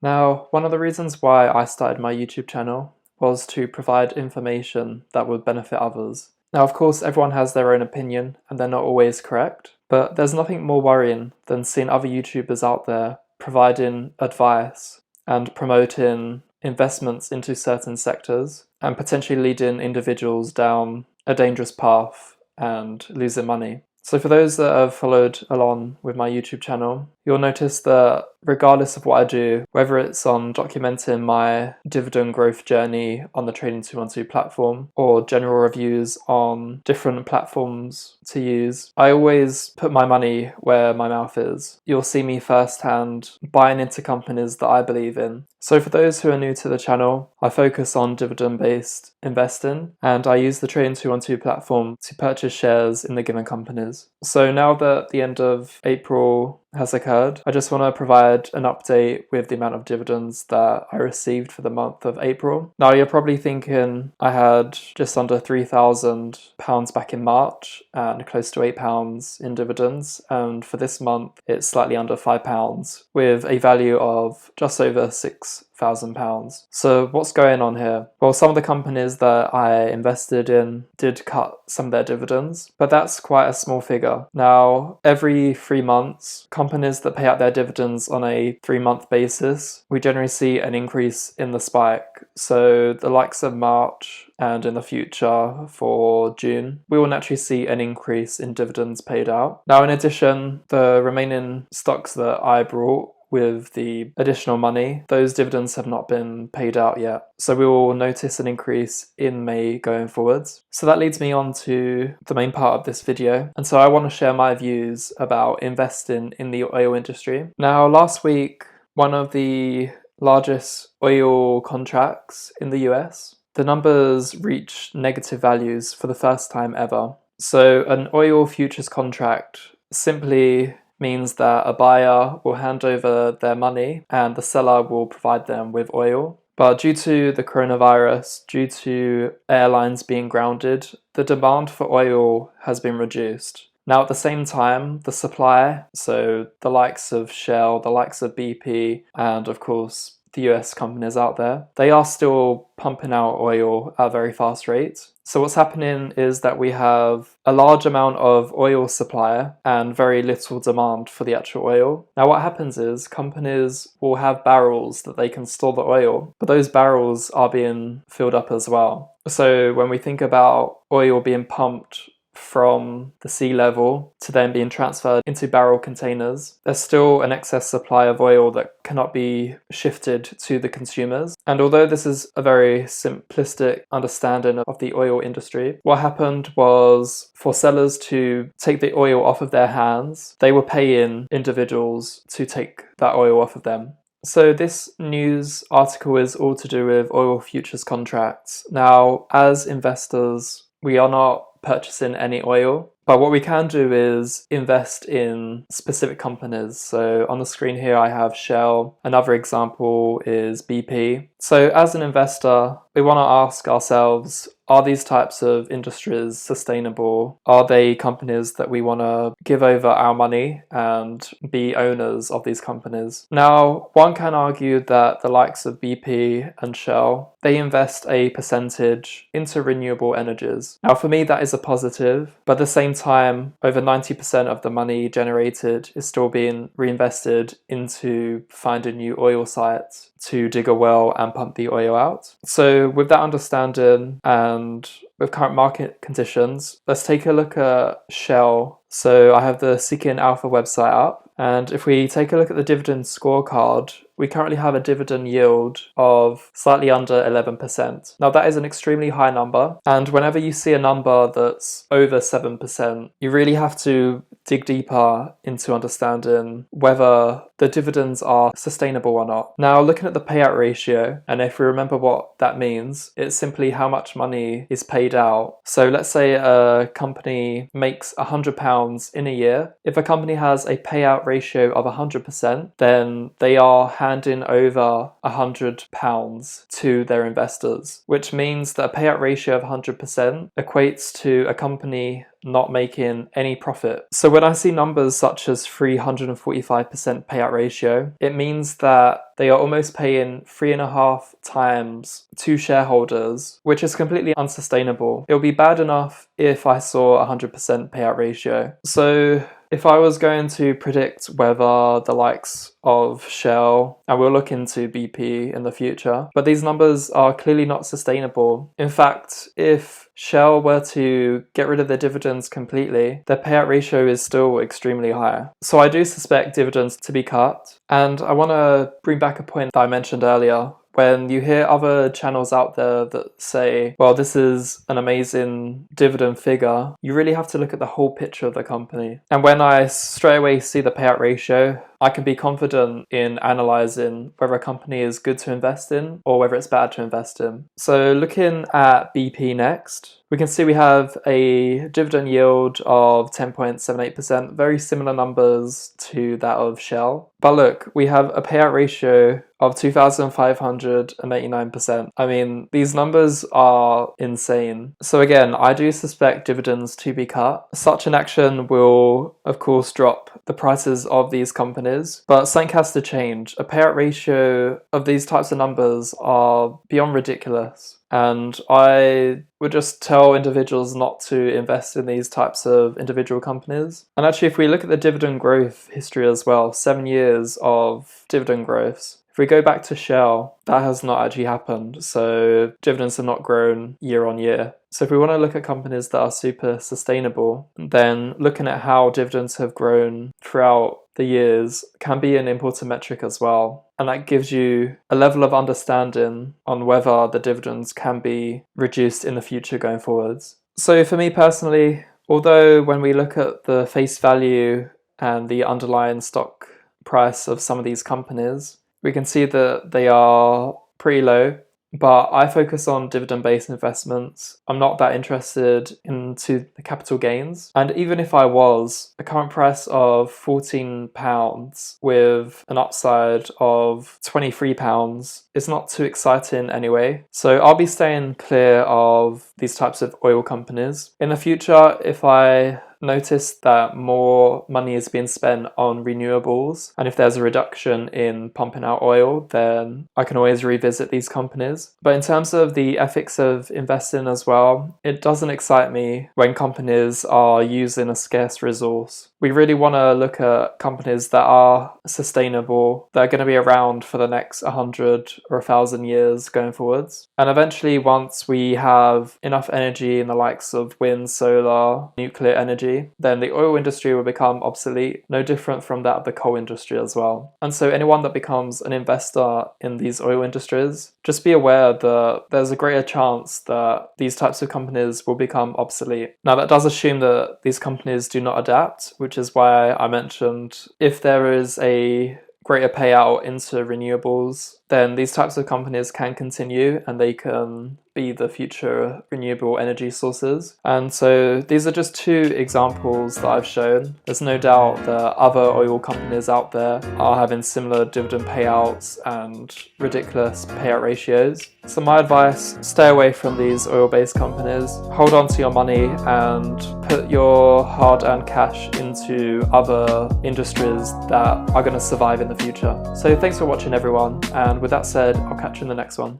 Now, one of the reasons why I started my YouTube channel was to provide information that would benefit others. Now, of course, everyone has their own opinion and they're not always correct, but there's nothing more worrying than seeing other YouTubers out there providing advice and promoting investments into certain sectors and potentially leading individuals down a dangerous path and losing money. So for those that have followed along with my YouTube channel, you'll notice that regardless of what I do, whether it's on documenting my dividend growth journey on the Trading 212 platform or general reviews on different platforms to use, I always put my money where my mouth is. You'll see me firsthand buying into companies that I believe in. So for those who are new to the channel, I focus on dividend-based investing and I use the Trading 212 platform to purchase shares in the given companies. So now that the end of April has occurred, I just want to provide an update with the amount of dividends that I received for the month of April. Now you're probably thinking I had just under £3,000 back in March and close to £8 in dividends, and for this month it's slightly under £5 with a value of just over £6,000. So what's going on here? Well, some of the companies that I invested in did cut some of their dividends, but that's quite a small figure. Now, every 3 months, companies that pay out their dividends on a 3-month basis, we generally see an increase in the spike. So the likes of March and in the future for June, we will naturally see an increase in dividends paid out. Now, in addition, the remaining stocks that I brought with the additional money, those dividends have not been paid out yet. So we will notice an increase in May going forwards. So that leads me on to the main part of this video. And so I want to share my views about investing in the oil industry. Now, last week, one of the largest oil contracts in the US, the numbers reached negative values for the first time ever. So an oil futures contract simply means that a buyer will hand over their money and the seller will provide them with oil. But due to the coronavirus, due to airlines being grounded, the demand for oil has been reduced. Now at the same time, the supply, so the likes of Shell, the likes of BP, and of course the US companies out there, they are still pumping out oil at a very fast rate. So what's happening is that we have a large amount of oil supply and very little demand for the actual oil. Now what happens is companies will have barrels that they can store the oil, but those barrels are being filled up as well. So when we think about oil being pumped from the sea level to then being transferred into barrel containers, there's still an excess supply of oil that cannot be shifted to the consumers. And although this is a very simplistic understanding of the oil industry, what happened was for sellers to take the oil off of their hands, they were paying individuals to take that oil off of them. So this news article is all to do with oil futures contracts. Now, as investors, we are not purchasing any oil, but what we can do is invest in specific companies. So on the screen here I have Shell, another example is BP. So as an investor, we want to ask ourselves, are these types of industries sustainable? Are they companies that we want to give over our money and be owners of these companies? Now, one can argue that the likes of BP and Shell, they invest a percentage into renewable energies. Now, for me, that is a positive, but at the same time, over 90% of the money generated is still being reinvested into finding new oil sites to dig a well and pump the oil out. So with that understanding and with current market conditions, let's take a look at Shell. So I have the Seeking Alpha website up, and if we take a look at the dividend scorecard, we currently have a dividend yield of slightly under 11%. Now that is an extremely high number, and whenever you see a number that's over 7%, you really have to dig deeper into understanding whether the dividends are sustainable or not. Now, looking at the payout ratio, and if we remember what that means, it's simply how much money is paid out. So let's say a company makes £100 in a year. If a company has a payout ratio of 100%, then they are handing over £100 to their investors, which means that a payout ratio of 100% equates to a company not making any profit. So when I see numbers such as 345% payout ratio, it means that they are almost paying 3.5 times to shareholders, which is completely unsustainable. It would be bad enough if I saw 100% payout ratio. So if I was going to predict whether the likes of Shell, and we'll look into BP in the future, but these numbers are clearly not sustainable. In fact, if Shell were to get rid of their dividends completely, their payout ratio is still extremely high. So I do suspect dividends to be cut. And I want to bring back a point that I mentioned earlier. When you hear other channels out there that say, well, this is an amazing dividend figure, you really have to look at the whole picture of the company. And when I straight away see the payout ratio, I can be confident in analysing whether a company is good to invest in or whether it's bad to invest in. So looking at BP next, we can see we have a dividend yield of 10.78%, very similar numbers to that of Shell. But look, we have a payout ratio of 2,589%. I mean, these numbers are insane. So again, I do suspect dividends to be cut. Such an action will, of course, drop the prices of these companies, but something has to change. A payout ratio of these types of numbers are beyond ridiculous. And I would just tell individuals not to invest in these types of individual companies. And actually, if we look at the dividend growth history as well, 7 years of dividend growths, if we go back to Shell, that has not actually happened. So dividends have not grown year on year. So if we want to look at companies that are super sustainable, then looking at how dividends have grown throughout the years can be an important metric as well. And that gives you a level of understanding on whether the dividends can be reduced in the future going forwards. So for me personally, although when we look at the face value and the underlying stock price of some of these companies, we can see that they are pretty low, but I focus on dividend-based investments. I'm not that interested into the capital gains. And even if I was, a current price of £14 with an upside of £23 is not too exciting anyway. So I'll be staying clear of these types of oil companies. In the future, if I notice that more money is being spent on renewables, and if there's a reduction in pumping out oil, then I can always revisit these companies. But in terms of the ethics of investing as well, it doesn't excite me when companies are using a scarce resource. We really want to look at companies that are sustainable, that are going to be around for the next 100 or 1,000 years going forwards. And eventually, once we have enough energy in the likes of wind, solar, nuclear energy, then the oil industry will become obsolete, no different from that of the coal industry as well. And so anyone that becomes an investor in these oil industries, just be aware that there's a greater chance that these types of companies will become obsolete. Now, that does assume that these companies do not adapt, which is why I mentioned if there is a greater payout into renewables, then these types of companies can continue and they can be the future renewable energy sources. And so these are just two examples that I've shown. There's no doubt that other oil companies out there are having similar dividend payouts and ridiculous payout ratios. So my advice, stay away from these oil-based companies, hold on to your money and put your hard-earned cash into other industries that are going to survive in the future. So thanks for watching everyone, and with that said, I'll catch you in the next one.